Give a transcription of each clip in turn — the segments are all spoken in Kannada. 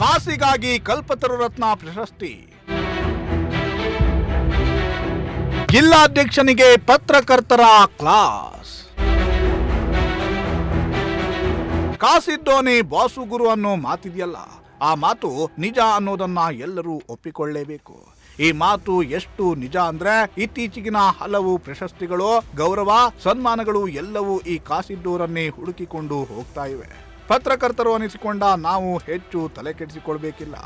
ಕಾಸಿಗಾಗಿ ಕಲ್ಪತರು ರತ್ನ ಪ್ರಶಸ್ತಿ. ಜಿಲ್ಲಾಧ್ಯಕ್ಷನಿಗೆ ಪತ್ರಕರ್ತರ ಕ್ಲಾಸ್. ಕಾಸಿದ್ದೋನೆ ಬಾಸು ಗುರು ಅನ್ನೋ ಮಾತಿದೆಯಲ್ಲ, ಆ ಮಾತು ನಿಜ ಅನ್ನೋದನ್ನ ಎಲ್ಲರೂ ಒಪ್ಪಿಕೊಳ್ಳಲೇಬೇಕು. ಈ ಮಾತು ಎಷ್ಟು ನಿಜ ಅಂದ್ರೆ ಇತ್ತೀಚೆಗಿನ ಹಲವು ಪ್ರಶಸ್ತಿಗಳು, ಗೌರವ, ಸನ್ಮಾನಗಳು ಎಲ್ಲವೂ ಈ ಕಾಸಿದ್ದೋರನ್ನೇ ಹುಡುಕಿಕೊಂಡು ಹೋಗ್ತಾ ಇವೆ. ಪತ್ರಕರ್ತರು ಅನಿಸಿಕೊಂಡ ನಾವು ಹೆಚ್ಚು ತಲೆ ಕೆಡಿಸಿಕೊಳ್ಬೇಕಿಲ್ಲ.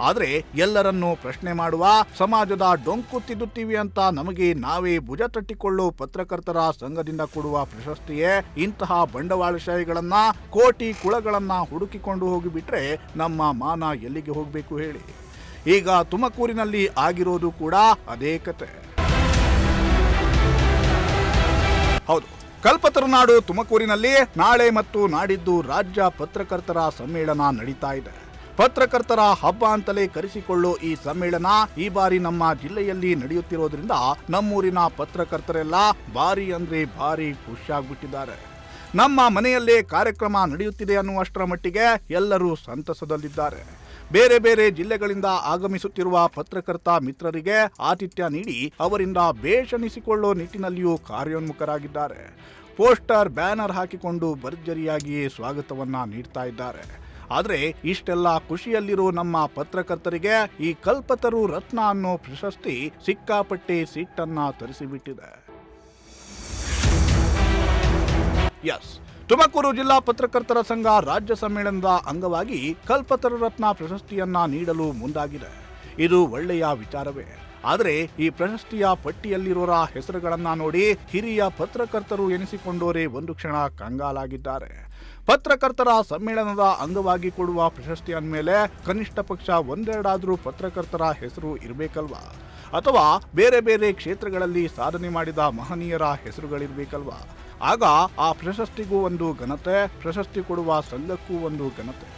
ಆದರೆ ಎಲ್ಲರನ್ನೂ ಪ್ರಶ್ನೆ ಮಾಡುವ, ಸಮಾಜದ ಡೊಂಕು ತಿದ್ದುತ್ತೀವಿ ಅಂತ ನಮಗೆ ನಾವೇ ಭುಜ ತಟ್ಟಿಕೊಳ್ಳೋ ಪತ್ರಕರ್ತರ ಸಂಘದಿಂದ ಕೊಡುವ ಪ್ರಶಸ್ತಿಯೇ ಇಂತಹ ಬಂಡವಾಳಶಾಹಿಗಳನ್ನ, ಕೋಟಿ ಕುಳಗಳನ್ನ ಹುಡುಕಿಕೊಂಡು ಹೋಗಿಬಿಟ್ರೆ ನಮ್ಮ ಮಾನ ಎಲ್ಲಿಗೆ ಹೋಗಬೇಕು ಹೇಳಿ. ಈಗ ತುಮಕೂರಿನಲ್ಲಿ ಆಗಿರೋದು ಕೂಡ ಅದೇ ಕತೆ. ಹೌದು, ಕಲ್ಪತರು ನಾಡು ತುಮಕೂರಿನಲ್ಲಿ ನಾಳೆ ಮತ್ತು ನಾಡಿದ್ದು ರಾಜ್ಯ ಪತ್ರಕರ್ತರ ಸಮ್ಮೇಳನ ನಡೀತಾ ಇದೆ. ಪತ್ರಕರ್ತರ ಹಬ್ಬ ಅಂತಲೇ ಕರೆಸಿಕೊಳ್ಳೋ ಈ ಸಮ್ಮೇಳನ ಈ ಬಾರಿ ನಮ್ಮ ಜಿಲ್ಲೆಯಲ್ಲಿ ನಡೆಯುತ್ತಿರೋದ್ರಿಂದ ನಮ್ಮೂರಿನ ಪತ್ರಕರ್ತರೆಲ್ಲ ಭಾರಿ ಅಂದ್ರೆ ಭಾರಿ ಖುಷಿಯಾಗ್ಬಿಟ್ಟಿದ್ದಾರೆ. ನಮ್ಮ ಮನೆಯಲ್ಲೇ ಕಾರ್ಯಕ್ರಮ ನಡೆಯುತ್ತಿದೆ ಅನ್ನುವಷ್ಟರ ಮಟ್ಟಿಗೆ ಎಲ್ಲರೂ ಸಂತಸದಲ್ಲಿದ್ದಾರೆ. ಬೇರೆ ಬೇರೆ ಜಿಲ್ಲೆಗಳಿಂದ ಆಗಮಿಸುತ್ತಿರುವ ಪತ್ರಕರ್ತ ಮಿತ್ರರಿಗೆ ಆತಿಥ್ಯ ನೀಡಿ ಅವರಿಂದ ಬೇಷಣಿಸಿಕೊಳ್ಳೋ ನಿಟ್ಟಿನಲ್ಲಿಯೂ ಕಾರ್ಯೋನ್ಮುಖರಾಗಿದ್ದಾರೆ. ಪೋಸ್ಟರ್, ಬ್ಯಾನರ್ ಹಾಕಿಕೊಂಡು ಭರ್ಜರಿಯಾಗಿಯೇ ಸ್ವಾಗತವನ್ನ ನೀಡ್ತಾ ಇದ್ದಾರೆ. ಆದರೆ ಇಷ್ಟೆಲ್ಲ ಖುಷಿಯಲ್ಲಿರೋ ನಮ್ಮ ಪತ್ರಕರ್ತರಿಗೆ ಈ ಕಲ್ಪತರು ರತ್ನ ಅನ್ನೋ ಪ್ರಶಸ್ತಿ ಸಿಕ್ಕಾಪಟ್ಟೆ ಸಿಟ್ಟನ್ನ ತರಿಸಿಬಿಟ್ಟಿದೆ. ಎಸ್, ತುಮಕೂರು ಜಿಲ್ಲಾ ಪತ್ರಕರ್ತರ ಸಂಘ ರಾಜ್ಯ ಸಮ್ಮೇಳನದ ಅಂಗವಾಗಿ ಕಲ್ಪತರು ರತ್ನ ಪ್ರಶಸ್ತಿಯನ್ನ ನೀಡಲು ಮುಂದಾಗಿದೆ. ಇದು ಒಳ್ಳೆಯ ವಿಚಾರವೇ. ಆದರೆ ಈ ಪ್ರಶಸ್ತಿಯ ಪಟ್ಟಿಯಲ್ಲಿರೋರ ಹೆಸರುಗಳನ್ನ ನೋಡಿ ಹಿರಿಯ ಪತ್ರಕರ್ತರು ಎನಿಸಿಕೊಂಡೋರೇ ಒಂದು ಕ್ಷಣ ಕಂಗಾಲಾಗಿದ್ದಾರೆ. ಪತ್ರಕರ್ತರ ಸಮ್ಮೇಳನದ ಅಂಗವಾಗಿ ಕೊಡುವ ಪ್ರಶಸ್ತಿ ಅಂದಮೇಲೆ ಕನಿಷ್ಠ ಪಕ್ಷ ಒಂದೆರಡಾದರೂ ಪತ್ರಕರ್ತರ ಹೆಸರು ಇರಬೇಕಲ್ವಾ? ಅಥವಾ ಬೇರೆ ಬೇರೆ ಕ್ಷೇತ್ರಗಳಲ್ಲಿ ಸಾಧನೆ ಮಾಡಿದ ಮಹನೀಯರ ಹೆಸರುಗಳಿರ್ಬೇಕಲ್ವಾ? ಆಗ ಆ ಪ್ರಶಸ್ತಿಗೂ ಒಂದು ಘನತೆ, ಪ್ರಶಸ್ತಿ ಕೊಡುವ ಸಂಘಕ್ಕೂ ಒಂದು ಘನತೆ.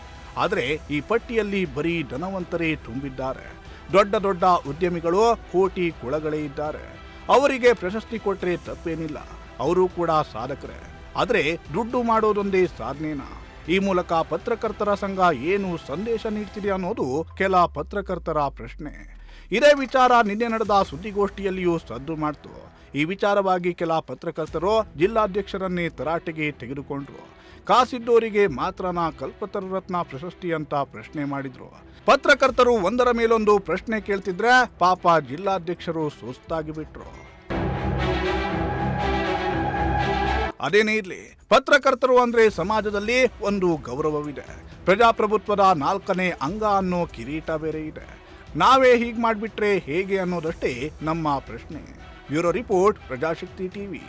ಆದರೆ ಈ ಪಟ್ಟಿಯಲ್ಲಿ ಬರೀ ಧನವಂತರೇ ತುಂಬಿದ್ದಾರೆ. ದೊಡ್ಡ ದೊಡ್ಡ ಉದ್ಯಮಿಗಳು, ಕೋಟಿ ಕುಳಗಳೇ ಇದ್ದಾರೆ. ಅವರಿಗೆ ಪ್ರಶಸ್ತಿ ಕೊಟ್ಟರೆ ತಪ್ಪೇನಿಲ್ಲ, ಅವರು ಕೂಡ ಸಾಧಕರೇ. ಆದರೆ ದುಡ್ಡು ಮಾಡೋದೊಂದೇ ಸಾಧನೆನಾ? ಈ ಮೂಲಕ ಪತ್ರಕರ್ತರ ಸಂಘ ಏನು ಸಂದೇಶ ನೀಡ್ತಿದೆ ಅನ್ನೋದು ಕೆಲ ಪತ್ರಕರ್ತರ ಪ್ರಶ್ನೆ. ಇದೇ ವಿಚಾರ ನಿನ್ನೆ ನಡೆದ ಸುದ್ದಿಗೋಷ್ಠಿಯಲ್ಲಿಯೂ ಸದ್ದು ಮಾಡ್ತು. ಈ ವಿಚಾರವಾಗಿ ಕೆಲ ಪತ್ರಕರ್ತರು ಜಿಲ್ಲಾಧ್ಯಕ್ಷರನ್ನೇ ತರಾಟೆಗೆ ತೆಗೆದುಕೊಂಡ್ರು. ಕಾಸಿದ್ದೋರಿಗೆ ಮಾತ್ರನಾ ಕಲ್ಪತರು ರತ್ನ ಪ್ರಶಸ್ತಿ ಅಂತ ಪ್ರಶ್ನೆ ಮಾಡಿದ್ರು. ಪತ್ರಕರ್ತರು ಒಂದರ ಮೇಲೊಂದು ಪ್ರಶ್ನೆ ಕೇಳ್ತಿದ್ರೆ ಪಾಪ ಜಿಲ್ಲಾಧ್ಯಕ್ಷರು ಸುಸ್ತಾಗಿ ಬಿಟ್ರು. ಅದೇನೇ ಇರ್ಲಿ, ಪತ್ರಕರ್ತರು ಅಂದ್ರೆ ಸಮಾಜದಲ್ಲಿ ಒಂದು ಗೌರವವಿದೆ. ಪ್ರಜಾಪ್ರಭುತ್ವದ 4ನೇ ಅಂಗ ಅನ್ನೋ ಕಿರೀಟ ಬೇರೆ ಇದೆ. ನಾವೇ ಹೀಗೆ ಮಾಡಿಬಿಟ್ರೆ ಹೇಗೆ ಅನ್ನೋದಷ್ಟೇ ನಮ್ಮ ಪ್ರಶ್ನೆ. Bureau report, Prajashakti TV.